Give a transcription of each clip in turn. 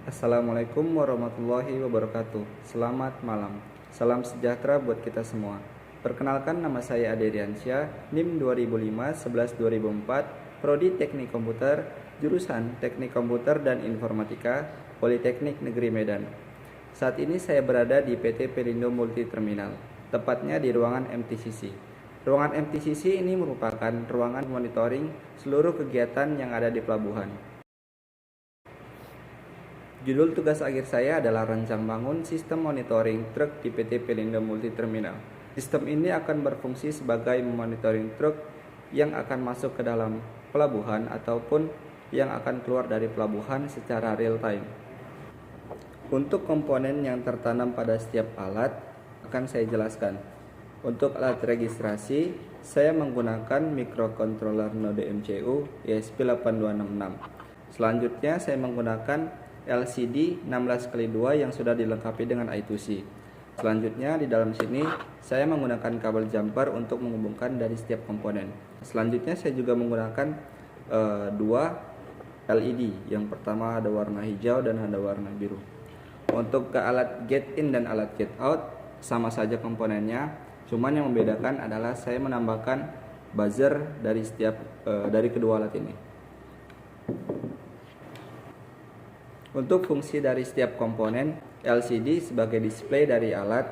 Assalamualaikum warahmatullahi wabarakatuh. Selamat malam. Salam sejahtera buat kita semua. Perkenalkan, nama saya Ade Riansyah, NIM 2005-11-2004, Prodi Teknik Komputer, jurusan Teknik Komputer dan Informatika, Politeknik Negeri Medan. Saat ini saya berada di PT Pelindo Multi Terminal, tepatnya di ruangan MTCC. Ruangan MTCC ini merupakan ruangan monitoring seluruh kegiatan yang ada di pelabuhan. Judul tugas akhir saya adalah rancang bangun sistem monitoring truk di PT Pelindo Multi Terminal. Sistem ini akan berfungsi sebagai monitoring truk yang akan masuk ke dalam pelabuhan ataupun yang akan keluar dari pelabuhan secara real time. Untuk komponen yang tertanam pada setiap alat akan saya jelaskan. Untuk alat registrasi, saya menggunakan microcontroller node MCU ESP8266. Selanjutnya saya menggunakan LCD 16x2 yang sudah dilengkapi dengan I2C. Selanjutnya di dalam sini saya menggunakan kabel jumper untuk menghubungkan dari setiap komponen. Selanjutnya saya juga menggunakan dua LED. Yang pertama ada warna hijau dan ada warna biru. Untuk ke alat gate in dan alat gate out sama saja komponennya, cuman yang membedakan adalah saya menambahkan buzzer dari kedua alat ini. Untuk fungsi dari setiap komponen, LCD sebagai display dari alat.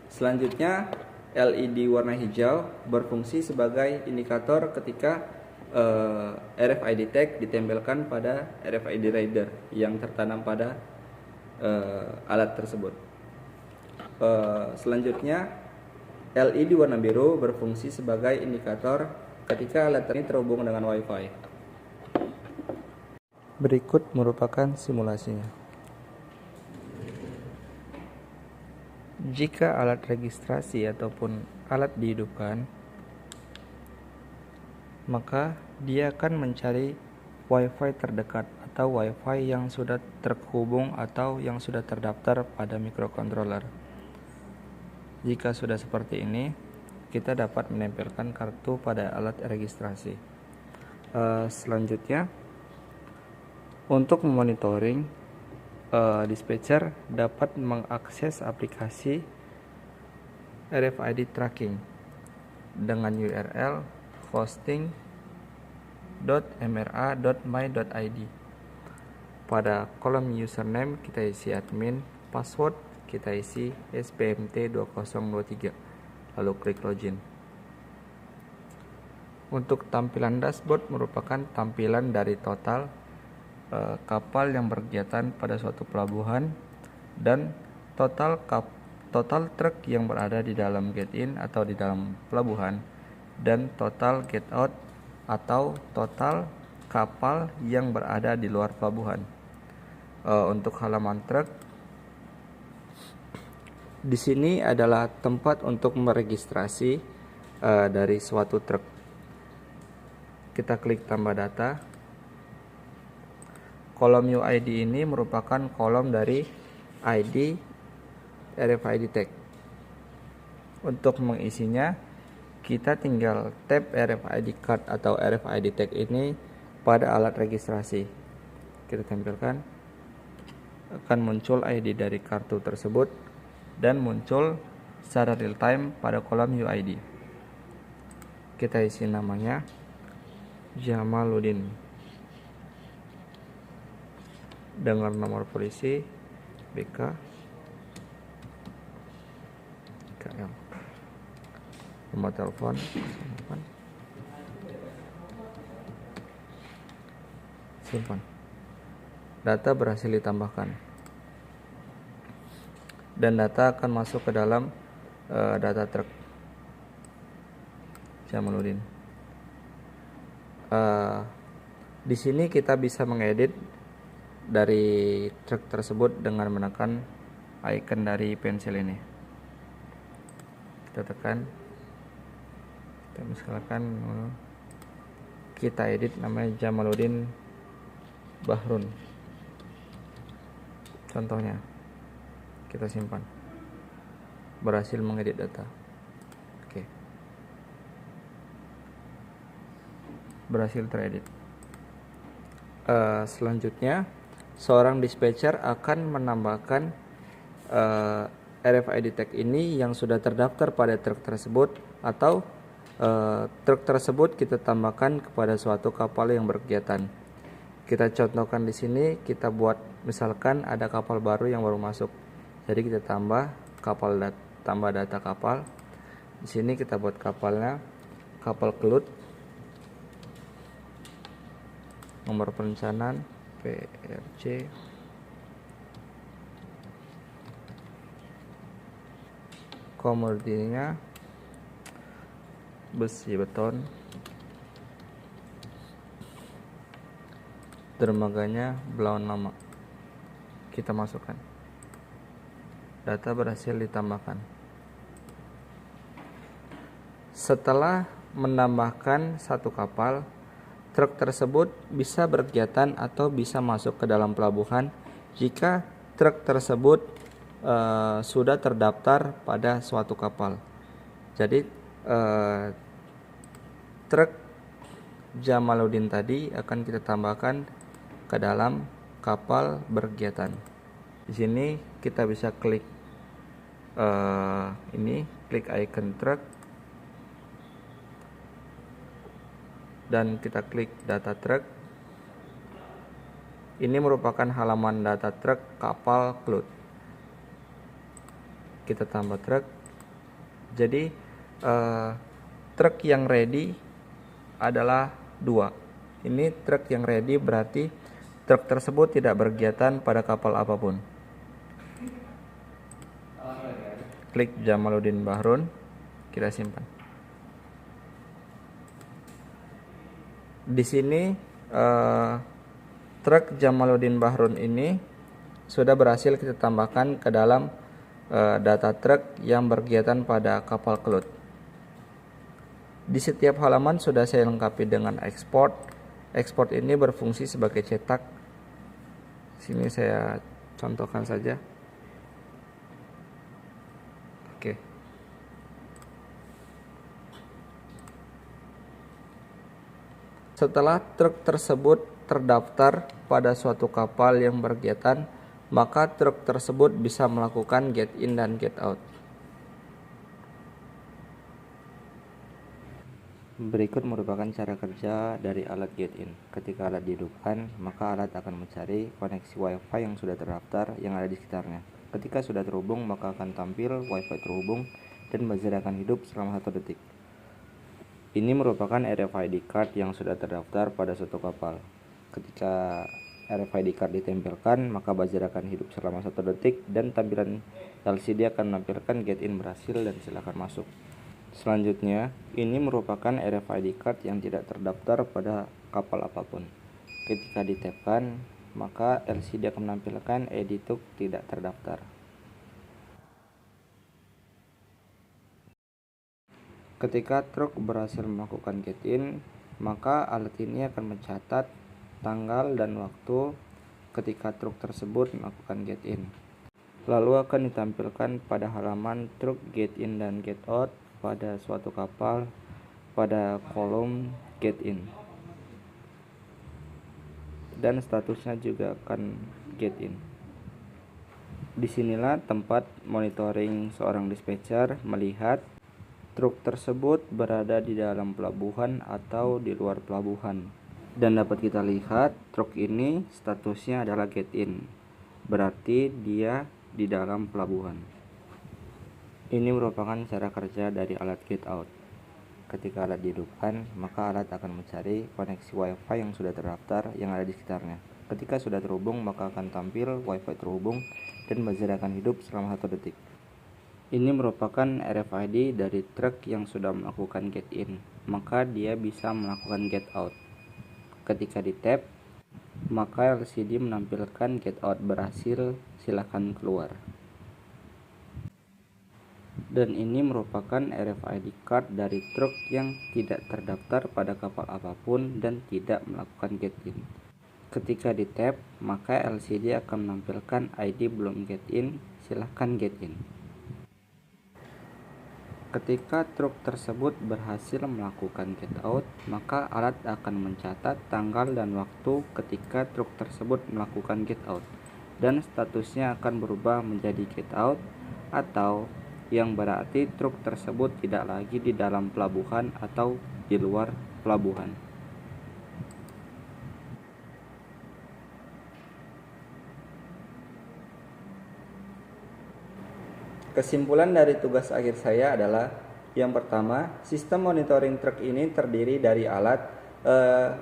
Selanjutnya, LED warna hijau berfungsi sebagai indikator ketika RFID tag ditempelkan pada RFID reader yang tertanam pada alat tersebut. Selanjutnya, LED warna biru berfungsi sebagai indikator ketika alat ini terhubung dengan WiFi. Berikut merupakan simulasinya. Jika alat registrasi ataupun alat dihidupkan, maka dia akan mencari WiFi terdekat atau WiFi yang sudah terhubung atau yang sudah terdaftar pada microcontroller. Jika sudah seperti ini, kita dapat menempelkan kartu pada alat registrasi. Selanjutnya, untuk memonitoring, dispatcher dapat mengakses aplikasi RFID tracking dengan URL hosting.mra.my.id. Pada kolom username kita isi admin, password kita isi SPMT2023, lalu klik login. Untuk tampilan dashboard merupakan tampilan dari total kapal yang berkegiatan pada suatu pelabuhan dan total truk yang berada di dalam gate in atau di dalam pelabuhan dan total gate out atau total kapal yang berada di luar pelabuhan. Untuk halaman truk, di sini adalah tempat untuk meregistrasi dari suatu truk. Kita klik tambah data. Kolom UID ini merupakan kolom dari ID RFID tag. Untuk mengisinya, kita tinggal tap RFID card atau RFID tag ini pada alat registrasi. Kita tempelkan, akan muncul ID dari kartu tersebut dan muncul secara real time pada kolom UID. Kita isi namanya Jamaluddin dengan nomor polisi BK KL, nomor telepon simpan. Data berhasil ditambahkan dan data akan masuk ke dalam data truk Jamaluddin. Di sini kita bisa mengedit dari truk tersebut dengan menekan icon dari pensil ini. Kita tekan, kita misalkan kita edit namanya Jamaluddin Bahrun, contohnya. Kita simpan, berhasil mengedit data. Oke, berhasil teredit. Selanjutnya seorang dispatcher akan menambahkan RFID tag ini yang sudah terdaftar pada truk tersebut, atau truk tersebut kita tambahkan kepada suatu kapal yang berkegiatan. Kita contohkan di sini, kita buat misalkan ada kapal baru yang baru masuk. Jadi kita tambah data kapal. Di sini kita buat kapalnya kapal Kelut. Nomor perencanaan PRC komoditinya besi beton, dermaganya Belawan Lama. Kita masukkan, data berhasil ditambahkan. Setelah menambahkan satu kapal, truk tersebut bisa berkegiatan atau bisa masuk ke dalam pelabuhan jika truk tersebut sudah terdaftar pada suatu kapal. Jadi truk Jamaluddin tadi akan kita tambahkan ke dalam kapal berkegiatan. Di sini kita bisa klik klik icon truk dan kita klik data truk. Ini merupakan halaman data truk kapal Kelut. Kita tambah truk. Jadi truk yang ready adalah 2. Ini truk yang ready berarti truk tersebut tidak berkegiatan pada kapal apapun. Klik Jamaluddin Bahrun, kita simpan. Di sini truk Jamaluddin Bahrun ini sudah berhasil kita tambahkan ke dalam data truk yang berkegiatan pada kapal Kelut. Di setiap halaman sudah saya lengkapi dengan export. Export ini berfungsi sebagai cetak. Sini saya contohkan saja. Oke. Setelah truk tersebut terdaftar pada suatu kapal yang berkegiatan, maka truk tersebut bisa melakukan get in dan get out. Berikut merupakan cara kerja dari alat get in. Ketika alat dihidupkan, maka alat akan mencari koneksi WiFi yang sudah terdaftar yang ada di sekitarnya. Ketika sudah terhubung, maka akan tampil WiFi terhubung dan buzzer akan hidup selama 1 detik. Ini merupakan RFID card yang sudah terdaftar pada suatu kapal. Ketika RFID card ditempelkan, maka buzzer akan hidup selama 1 detik dan tampilan LCD akan menampilkan get in berhasil dan silakan masuk. Selanjutnya, ini merupakan RFID card yang tidak terdaftar pada kapal apapun. Ketika ditapkan, maka LCD akan menampilkan edituk tidak terdaftar. Ketika truk berhasil melakukan get in, maka alat ini akan mencatat tanggal dan waktu ketika truk tersebut melakukan get in. Lalu akan ditampilkan pada halaman truk get in dan get out pada suatu kapal pada kolom get in. Dan statusnya juga akan get in. Disinilah tempat monitoring seorang dispatcher melihat truk tersebut berada di dalam pelabuhan atau di luar pelabuhan. Dan dapat kita lihat truk ini statusnya adalah get in, berarti dia di dalam pelabuhan. Ini merupakan cara kerja dari alat get out. Ketika alat dihidupkan, maka alat akan mencari koneksi WiFi yang sudah terdaftar yang ada di sekitarnya. Ketika sudah terhubung, maka akan tampil WiFi terhubung dan buzzer akan hidup selama 1 detik. Ini merupakan RFID dari truk yang sudah melakukan get in, maka dia bisa melakukan get out. Ketika di tap, maka LCD menampilkan get out berhasil, silakan keluar. Dan ini merupakan RFID card dari truk yang tidak terdaftar pada kapal apapun dan tidak melakukan get in. Ketika di tap, maka LCD akan menampilkan ID belum get in, silakan get in. Ketika truk tersebut berhasil melakukan get out, maka alat akan mencatat tanggal dan waktu ketika truk tersebut melakukan get out, dan statusnya akan berubah menjadi get out, atau yang berarti truk tersebut tidak lagi di dalam pelabuhan atau di luar pelabuhan. Kesimpulan dari tugas akhir saya adalah, yang pertama, sistem monitoring truk ini terdiri dari alat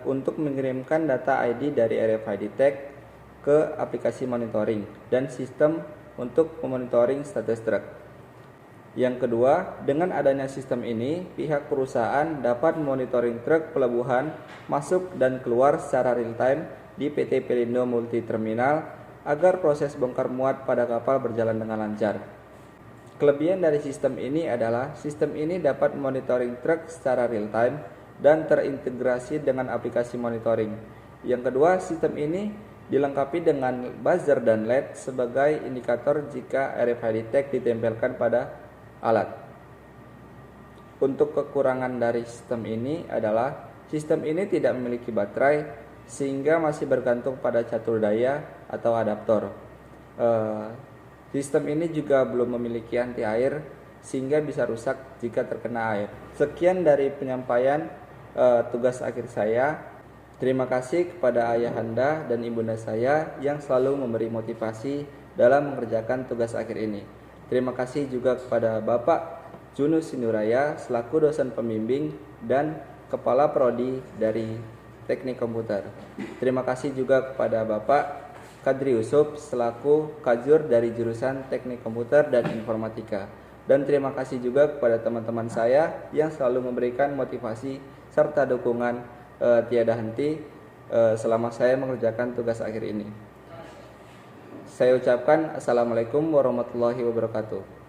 untuk mengirimkan data ID dari RFID tag ke aplikasi monitoring dan sistem untuk memonitoring status truk. Yang kedua, dengan adanya sistem ini, pihak perusahaan dapat monitoring truk pelabuhan masuk dan keluar secara real time di PT Pelindo Multi Terminal agar proses bongkar muat pada kapal berjalan dengan lancar. Kelebihan dari sistem ini adalah sistem ini dapat monitoring truk secara real time dan terintegrasi dengan aplikasi monitoring. Yang kedua, sistem ini dilengkapi dengan buzzer dan LED sebagai indikator jika RFID tag ditempelkan pada alat. Untuk kekurangan dari sistem ini adalah sistem ini tidak memiliki baterai sehingga masih bergantung pada catur daya atau adaptor. Sistem ini juga belum memiliki anti air sehingga bisa rusak jika terkena air. Sekian dari penyampaian tugas akhir saya. Terima kasih kepada ayahanda dan ibunda saya yang selalu memberi motivasi dalam mengerjakan tugas akhir ini. Terima kasih juga kepada Bapak Junus Sinduraya selaku dosen pembimbing dan Kepala Prodi dari Teknik Komputer. Terima kasih juga kepada Bapak Kadri Yusuf selaku Kajur dari jurusan Teknik Komputer dan Informatika. Dan terima kasih juga kepada teman-teman saya yang selalu memberikan motivasi serta dukungan tiada henti selama saya mengerjakan tugas akhir ini. Saya ucapkan Assalamualaikum warahmatullahi wabarakatuh.